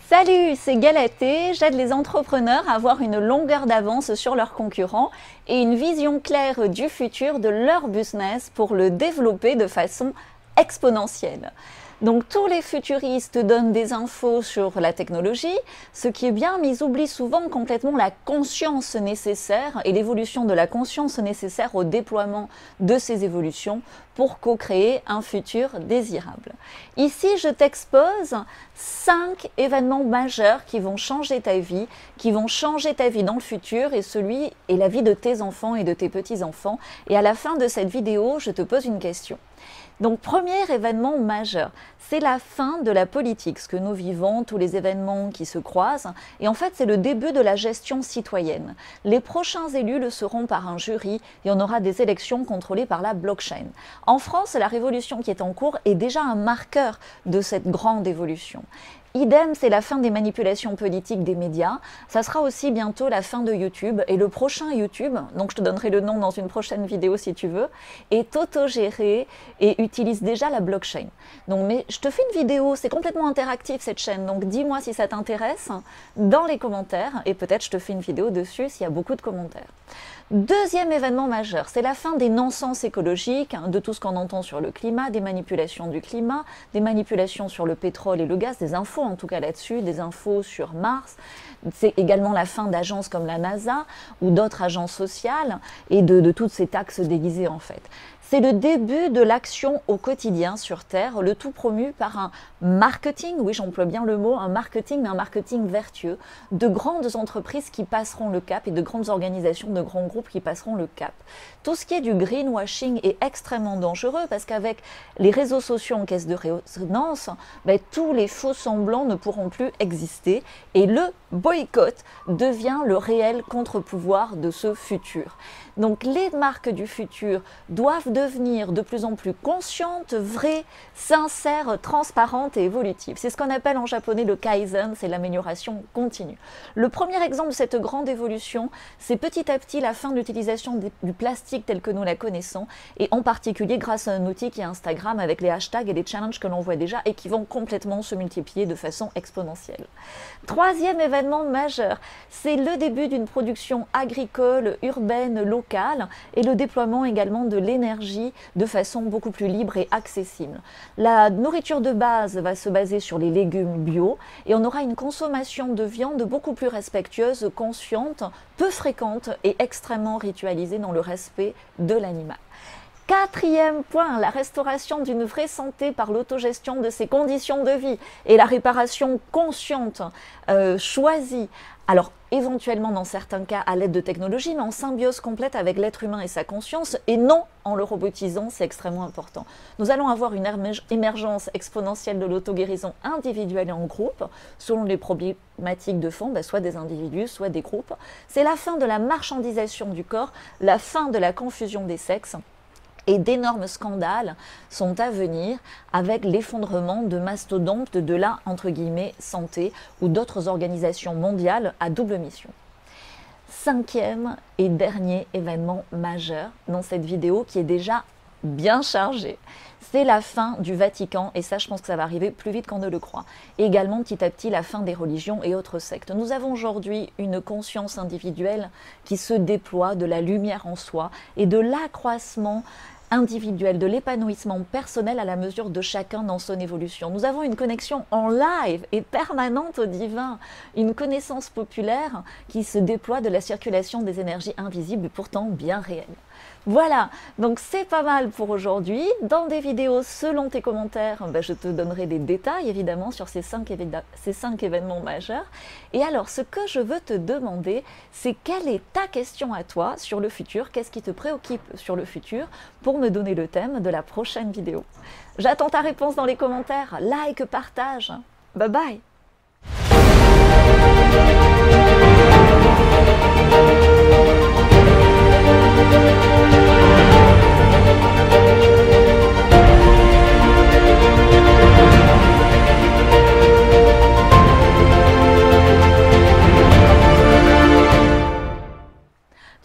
Salut, c'est Galatée, j'aide les entrepreneurs à avoir une longueur d'avance sur leurs concurrents et une vision claire du futur de leur business pour le développer de façon exponentielle. Donc tous les futuristes donnent des infos sur la technologie, ce qui est bien, mais ils oublient souvent complètement la conscience nécessaire et l'évolution de la conscience nécessaire au déploiement de ces évolutions pour co-créer un futur désirable. Ici, je t'expose 5 événements majeurs qui vont changer ta vie dans le futur et la vie de tes enfants et de tes petits-enfants. Et à la fin de cette vidéo, je te pose une question. Donc, premier événement majeur, c'est la fin de la politique, ce que nous vivons, tous les événements qui se croisent. Et en fait, c'est le début de la gestion citoyenne. Les prochains élus le seront par un jury et on aura des élections contrôlées par la blockchain. En France, la révolution qui est en cours est déjà un marqueur de cette grande évolution. Idem, c'est la fin des manipulations politiques des médias. Ça sera aussi bientôt la fin de YouTube. Et le prochain YouTube, donc je te donnerai le nom dans une prochaine vidéo si tu veux, est autogéré et utilise déjà la blockchain. Donc, mais je te fais une vidéo, c'est complètement interactif cette chaîne. Donc dis-moi si ça t'intéresse dans les commentaires et peut-être je te fais une vidéo dessus s'il y a beaucoup de commentaires. Deuxième événement majeur, c'est la fin des non-sens écologiques, de tout ce qu'on entend sur le climat, des manipulations du climat, des manipulations sur le pétrole et le gaz, des infos en tout cas là-dessus, des infos sur Mars. C'est également la fin d'agences comme la NASA ou d'autres agences sociales et de toutes ces taxes déguisées en fait. C'est le début de l'action au quotidien sur Terre, le tout promu par un marketing, oui j'emploie bien le mot, un marketing, mais un marketing vertueux, de grandes entreprises qui passeront le cap et de grandes organisations, de grands groupes qui passeront le cap. Tout ce qui est du greenwashing est extrêmement dangereux parce qu'avec les réseaux sociaux en caisse de résonance, tous les faux semblants ne pourront plus exister et le boycott devient le réel contre-pouvoir de ce futur. Donc les marques du futur doivent devenir de plus en plus conscientes, vraies, sincères, transparentes et évolutives. C'est ce qu'on appelle en japonais le kaizen, c'est l'amélioration continue. Le premier exemple de cette grande évolution, c'est petit à petit la fin de l'utilisation du plastique tel que nous la connaissons, et en particulier grâce à un outil qui est Instagram avec les hashtags et les challenges que l'on voit déjà et qui vont complètement se multiplier de façon exponentielle. Troisième événement majeur, c'est le début d'une production agricole, urbaine, locale, et le déploiement également de l'énergie de façon beaucoup plus libre et accessible. La nourriture de base va se baser sur les légumes bio et on aura une consommation de viande beaucoup plus respectueuse, consciente, peu fréquente et extrêmement ritualisée dans le respect de l'animal. Quatrième point, la restauration d'une vraie santé par l'autogestion de ses conditions de vie et la réparation consciente, choisie. Alors, éventuellement, dans certains cas, à l'aide de technologies, mais en symbiose complète avec l'être humain et sa conscience, et non en le robotisant, c'est extrêmement important. Nous allons avoir une émergence exponentielle de l'auto-guérison individuelle et en groupe, selon les problématiques de fond, soit des individus, soit des groupes. C'est la fin de la marchandisation du corps, la fin de la confusion des sexes, et d'énormes scandales sont à venir avec l'effondrement de mastodontes de la, entre guillemets, santé ou d'autres organisations mondiales à double mission. Cinquième et dernier événement majeur dans cette vidéo qui est déjà bien chargée. C'est la fin du Vatican, et ça je pense que ça va arriver plus vite qu'on ne le croit. Et également petit à petit la fin des religions et autres sectes. Nous avons aujourd'hui une conscience individuelle qui se déploie, de la lumière en soi et de l'accroissement individuel, de l'épanouissement personnel à la mesure de chacun dans son évolution. Nous avons une connexion en live et permanente au divin, une connaissance populaire qui se déploie de la circulation des énergies invisibles pourtant bien réelles. Voilà, donc c'est pas mal pour aujourd'hui. Dans des vidéos selon tes commentaires, je te donnerai des détails évidemment sur ces 5 événements majeurs. Et alors, ce que je veux te demander, c'est quelle est ta question à toi sur le futur? Qu'est-ce qui te préoccupe sur le futur pour me donner le thème de la prochaine vidéo? J'attends ta réponse dans les commentaires. Like, partage. Bye bye!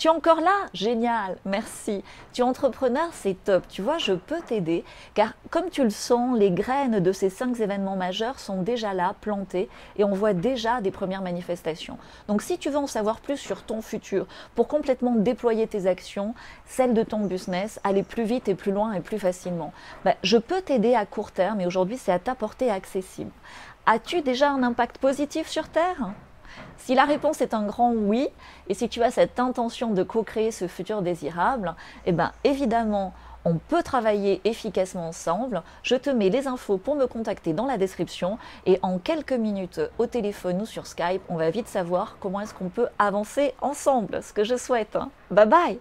Tu es encore là? Génial, merci. Tu es entrepreneur, c'est top. Tu vois, je peux t'aider car comme tu le sens, les graines de ces 5 événements majeurs sont déjà là, plantées et on voit déjà des premières manifestations. Donc si tu veux en savoir plus sur ton futur pour complètement déployer tes actions, celles de ton business, aller plus vite et plus loin et plus facilement, je peux t'aider à court terme et aujourd'hui c'est à ta portée accessible. As-tu déjà un impact positif sur Terre? Si la réponse est un grand oui, et si tu as cette intention de co-créer ce futur désirable, évidemment, on peut travailler efficacement ensemble. Je te mets les infos pour me contacter dans la description et en quelques minutes au téléphone ou sur Skype, on va vite savoir comment est-ce qu'on peut avancer ensemble, ce que je souhaite. Bye bye!